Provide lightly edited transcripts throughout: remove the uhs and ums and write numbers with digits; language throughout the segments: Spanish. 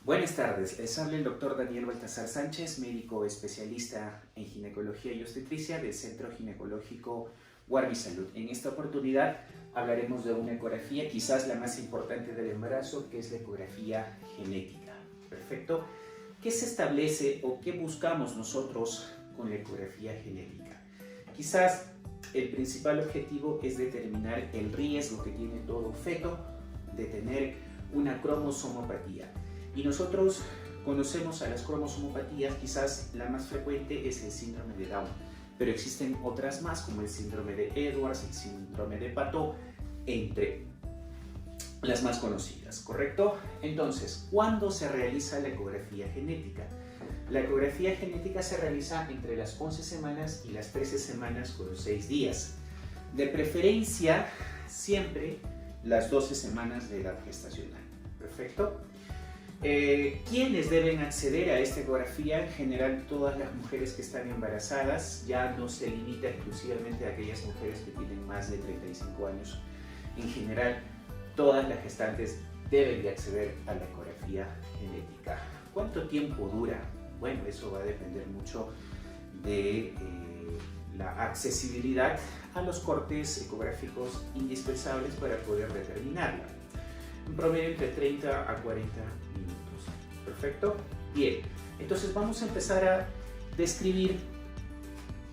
Buenas tardes, les habla el doctor Daniel Baltasar Sánchez, médico especialista en ginecología y obstetricia del Centro Ginecológico Guardi Salud. En esta oportunidad hablaremos de una ecografía, quizás la más importante del embarazo, que es la ecografía genética. Perfecto. ¿Qué se establece o qué buscamos nosotros con la ecografía genética? Quizás el principal objetivo es determinar el riesgo que tiene todo feto de tener una cromosomopatía. Y nosotros conocemos a las cromosomopatías, quizás la más frecuente es el síndrome de Down, pero existen otras más como el síndrome de Edwards, el síndrome de Patot, entre las más conocidas, ¿correcto? Entonces, ¿cuándo se realiza la ecografía genética? La ecografía genética se realiza entre las 11 semanas y las 13 semanas con 6 días. De preferencia, siempre las 12 semanas de edad gestacional. ¿Perfecto? ¿Quiénes deben acceder a esta ecografía? En general, todas las mujeres que están embarazadas. Ya no se limita exclusivamente a aquellas mujeres que tienen más de 35 años. En general, todas las gestantes deben de acceder a la ecografía genética. ¿Cuánto tiempo dura? Bueno, eso va a depender mucho de la accesibilidad a los cortes ecográficos indispensables para poder determinarla. Un promedio entre 30 a 40 minutos. ¿Perfecto? Bien, entonces vamos a empezar a describir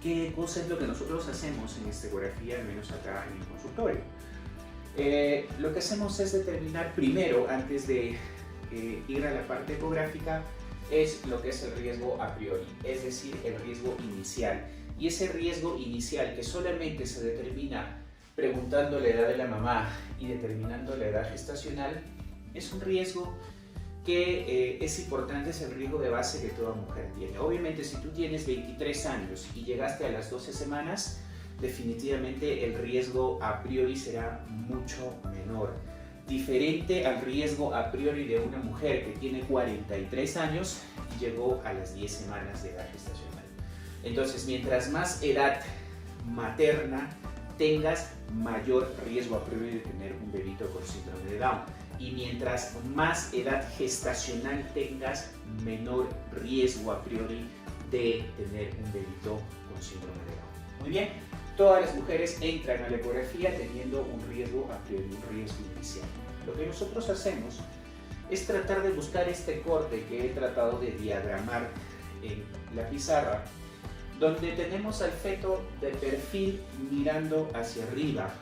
qué cosa es lo que nosotros hacemos en esta ecografía, al menos acá en el consultorio. Lo que hacemos es determinar primero, antes de ir a la parte ecográfica, es lo que es el riesgo a priori, es decir, el riesgo inicial. Y ese riesgo inicial que solamente se determina preguntando la edad de la mamá y determinando la edad gestacional, es un riesgo que es importante, es el riesgo de base que toda mujer tiene. Obviamente, si tú tienes 23 años y llegaste a las 12 semanas, definitivamente el riesgo a priori será mucho menor. Diferente al riesgo a priori de una mujer que tiene 43 años y llegó a las 10 semanas de edad gestacional. Entonces, mientras más edad materna tengas, mayor riesgo a priori de tener un bebito con síndrome de Down. Y mientras más edad gestacional tengas, menor riesgo a priori de tener un bebito con síndrome de Down. Muy bien, todas las mujeres entran a la ecografía teniendo un riesgo a priori, un riesgo inicial. Lo que nosotros hacemos es tratar de buscar este corte que he tratado de diagramar en la pizarra, donde tenemos al feto de perfil mirando hacia arriba.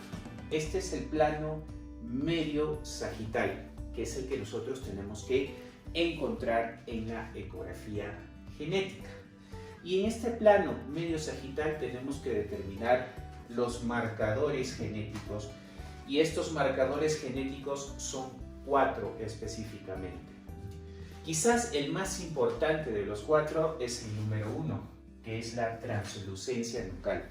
Este es el plano medio sagital, que es el que nosotros tenemos que encontrar en la ecografía genética. Y en este plano medio sagital tenemos que determinar los marcadores genéticos, y estos marcadores genéticos son 4 específicamente. Quizás el más importante de los 4 es el número 1, que es la translucencia nucal.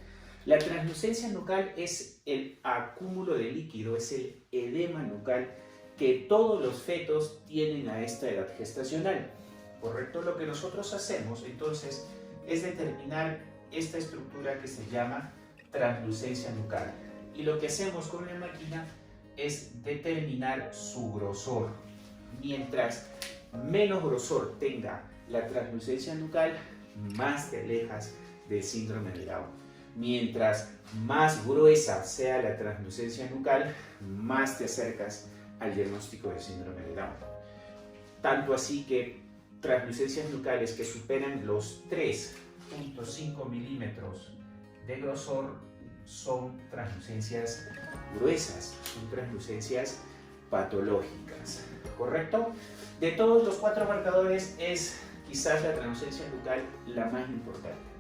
La translucencia nucal es el acúmulo de líquido, es el edema nucal que todos los fetos tienen a esta edad gestacional. ¿Correcto? Lo que nosotros hacemos entonces es determinar esta estructura que se llama translucencia nucal. Y lo que hacemos con la máquina es determinar su grosor. Mientras menos grosor tenga la translucencia nucal, más te alejas del síndrome de Down. Mientras más gruesa sea la translucencia nucal, más te acercas al diagnóstico de síndrome de Down. Tanto así que translucencias nucales que superan los 3.5 milímetros de grosor son translucencias gruesas, son translucencias patológicas. ¿Correcto? De todos los 4 marcadores es quizás la translucencia nucal la más importante.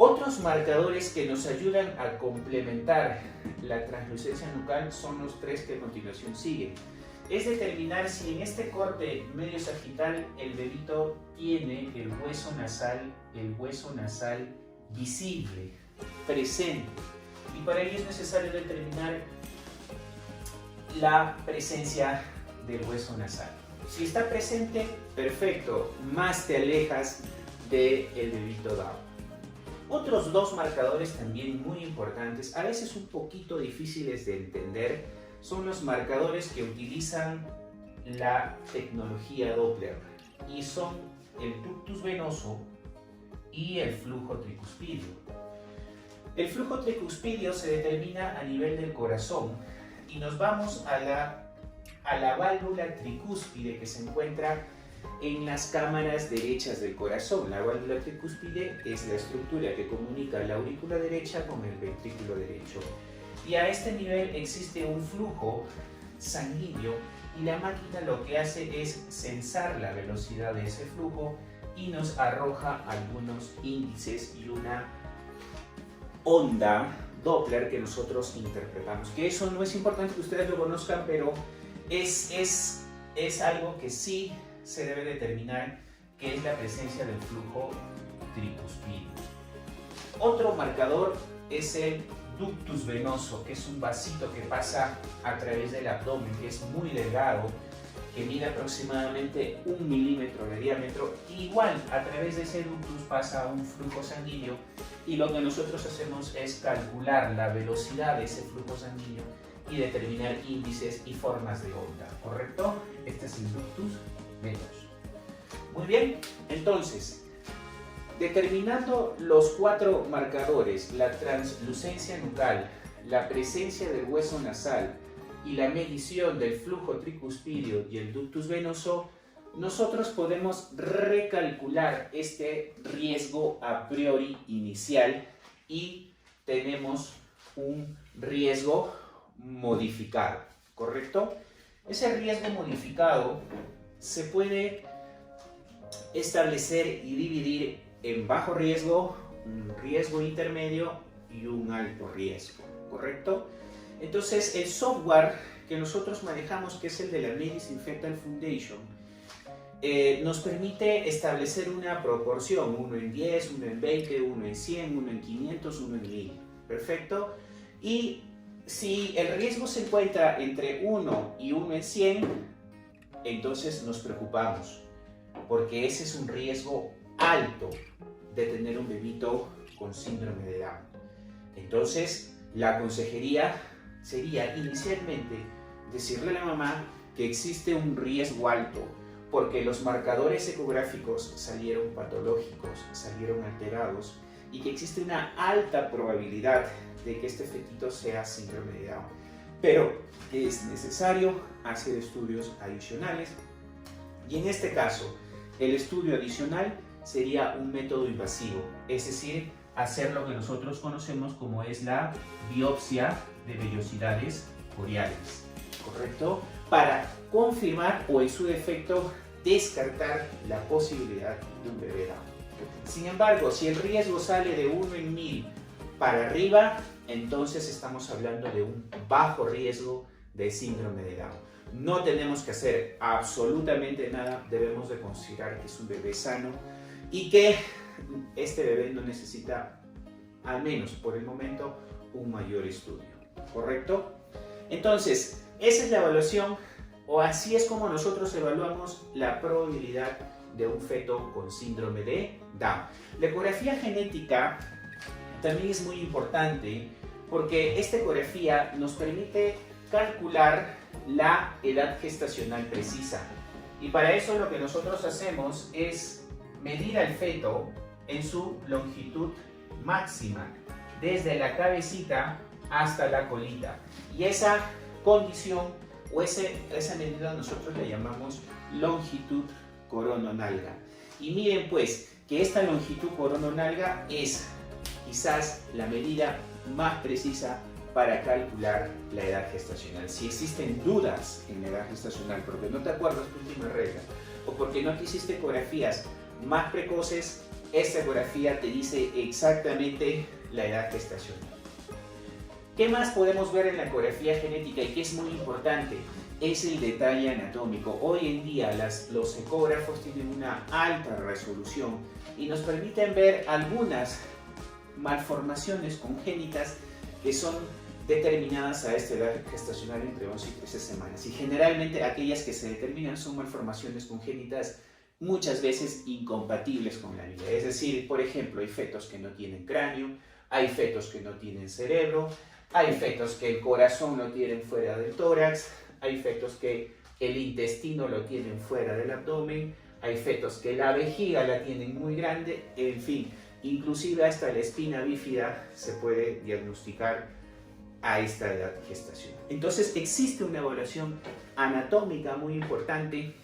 Otros marcadores que nos ayudan a complementar la translucencia nucal son los 3 que a continuación siguen. Es determinar si en este corte medio sagital el bebito tiene el hueso nasal visible, presente. Y para ello es necesario determinar la presencia del hueso nasal. Si está presente, perfecto, más te alejas del bebito Down. Otros 2 marcadores también muy importantes, a veces un poquito difíciles de entender, son los marcadores que utilizan la tecnología Doppler y son el ductus venoso y el flujo tricuspidio. El flujo tricuspidio se determina a nivel del corazón y nos vamos a la válvula tricúspide que se encuentra en las cámaras derechas del corazón. La válvula tricúspide es la estructura que comunica la aurícula derecha con el ventrículo derecho. Y a este nivel existe un flujo sanguíneo y la máquina lo que hace es censar la velocidad de ese flujo y nos arroja algunos índices y una onda Doppler que nosotros interpretamos. Que eso no es importante que ustedes lo conozcan, pero es algo que sí se debe determinar, que es la presencia del flujo tricuspidio. Otro marcador es el ductus venoso, que es un vasito que pasa a través del abdomen, que es muy delgado, que mide aproximadamente 1 milímetro de diámetro. Igual, a través de ese ductus pasa un flujo sanguíneo y lo que nosotros hacemos es calcular la velocidad de ese flujo sanguíneo y determinar índices y formas de onda, ¿correcto? Este es el ductus venoso. Muy bien, entonces, determinando los 4 marcadores, la translucencia nucal, la presencia del hueso nasal y la medición del flujo tricuspidio y el ductus venoso, nosotros podemos recalcular este riesgo a priori inicial y tenemos un riesgo modificado, ¿correcto? Ese riesgo modificado se puede establecer y dividir en bajo riesgo, un riesgo intermedio y un alto riesgo, ¿correcto? Entonces el software que nosotros manejamos, que es el de la Medicine Fetal Foundation, nos permite establecer una proporción, 1 en 10, 1 en 20, 1 en 100, 1 en 500, 1 en 1000, ¿perfecto? Y si el riesgo se encuentra entre 1 y 1 en 100, entonces nos preocupamos, porque ese es un riesgo alto de tener un bebito con síndrome de Down. Entonces, la consejería sería inicialmente decirle a la mamá que existe un riesgo alto, porque los marcadores ecográficos salieron patológicos, salieron alterados, y que existe una alta probabilidad de que este fetito sea síndrome de Down, pero que es necesario hacer estudios adicionales. Y en este caso, el estudio adicional sería un método invasivo, es decir, hacer lo que nosotros conocemos como es la biopsia de vellosidades coriales, ¿correcto? Para confirmar o en su defecto descartar la posibilidad de un bebé Down. Sin embargo, si el riesgo sale de 1 en 1000 para arriba, entonces estamos hablando de un bajo riesgo de síndrome de Down. No tenemos que hacer absolutamente nada, debemos de considerar que es un bebé sano y que este bebé no necesita, al menos por el momento, un mayor estudio, ¿correcto? Entonces, esa es la evaluación, o así es como nosotros evaluamos la probabilidad de un feto con síndrome de Down. La ecografía genética también es muy importante porque esta ecografía nos permite calcular la edad gestacional precisa, y para eso lo que nosotros hacemos es medir al feto en su longitud máxima desde la cabecita hasta la colita, y esa condición o esa medida nosotros la llamamos longitud corononalga. Y miren pues que esta longitud corononalga es quizás la medida más precisa para calcular la edad gestacional. Si existen dudas en la edad gestacional porque no te acuerdas tu última regla o porque no te hiciste ecografías más precoces, esta ecografía te dice exactamente la edad gestacional. ¿Qué más podemos ver en la ecografía genética y que es muy importante? Es el detalle anatómico. Hoy en día los ecógrafos tienen una alta resolución y nos permiten ver algunas malformaciones congénitas que son determinadas a esta edad gestacional entre 11 y 13 semanas. Y generalmente aquellas que se determinan son malformaciones congénitas muchas veces incompatibles con la vida. Es decir, por ejemplo, hay fetos que no tienen cráneo, hay fetos que no tienen cerebro, hay fetos que el corazón lo tienen fuera del tórax, hay fetos que el intestino lo tienen fuera del abdomen, hay fetos que la vejiga la tienen muy grande, en fin, inclusive hasta la espina bífida se puede diagnosticar a esta edad gestacional. Entonces existe una evaluación anatómica muy importante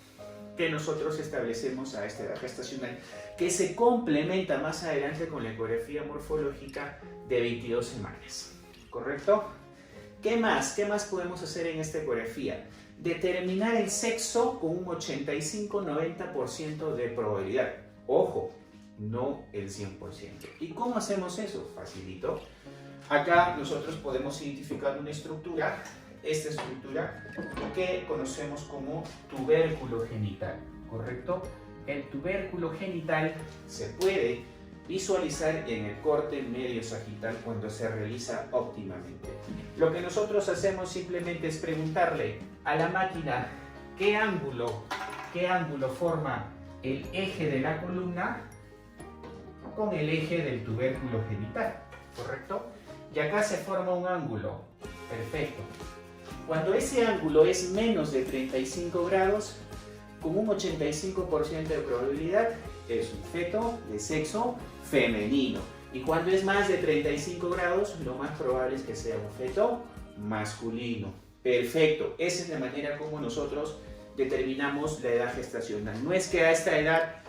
que nosotros establecemos a esta edad gestacional, que se complementa más adelante con la ecografía morfológica de 22 semanas. ¿Correcto? ¿Qué más? ¿Qué más podemos hacer en esta ecografía? Determinar el sexo con un 85-90% de probabilidad. Ojo, no el 100%. ¿Y cómo hacemos eso? Facilito. Acá nosotros podemos identificar una estructura, esta estructura que conocemos como tubérculo genital, ¿correcto? El tubérculo genital se puede visualizar en el corte medio sagital cuando se realiza óptimamente. Lo que nosotros hacemos simplemente es preguntarle a la máquina qué ángulo forma el eje de la columna con el eje del tubérculo genital, ¿correcto? Y acá se forma un ángulo, perfecto. Cuando ese ángulo es menos de 35 grados, con un 85% de probabilidad, es un feto de sexo femenino. Y cuando es más de 35 grados, lo más probable es que sea un feto masculino. Perfecto, esa es la manera como nosotros determinamos la edad gestacional. No es que a esta edad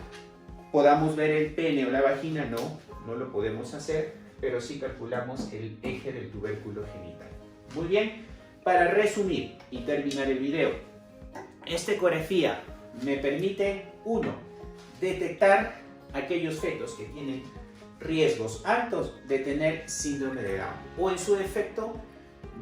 podamos ver el pene o la vagina, no lo podemos hacer, pero sí calculamos el eje del tubérculo genital. Muy bien, para resumir y terminar el video, esta ecografía me permite, 1, detectar aquellos fetos que tienen riesgos altos de tener síndrome de Down, o en su defecto,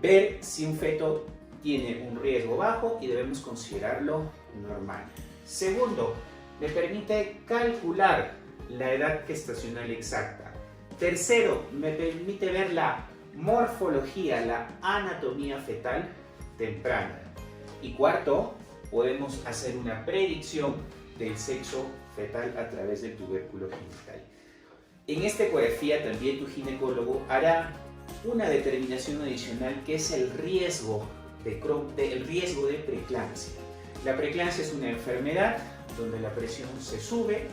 ver si un feto tiene un riesgo bajo y debemos considerarlo normal. Segundo, me permite calcular la edad gestacional exacta. Tercero, me permite ver la morfología, la anatomía fetal temprana. Y cuarto, podemos hacer una predicción del sexo fetal a través del tubérculo genital. En esta ecografía también tu ginecólogo hará una determinación adicional que es el riesgo de preeclampsia. La preeclampsia es una enfermedad donde la presión se sube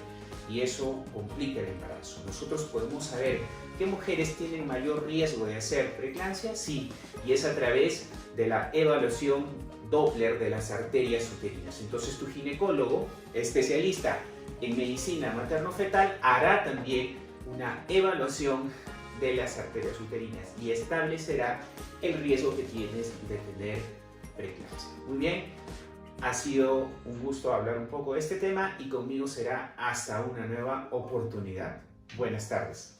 y eso complica el embarazo. Nosotros podemos saber qué mujeres tienen mayor riesgo de hacer preeclampsia, sí, y es a través de la evaluación Doppler de las arterias uterinas. Entonces tu ginecólogo, especialista en medicina materno-fetal, hará también una evaluación de las arterias uterinas y establecerá el riesgo que tienes de tener preeclampsia. Muy bien, ha sido un gusto hablar un poco de este tema y conmigo será hasta una nueva oportunidad. Buenas tardes.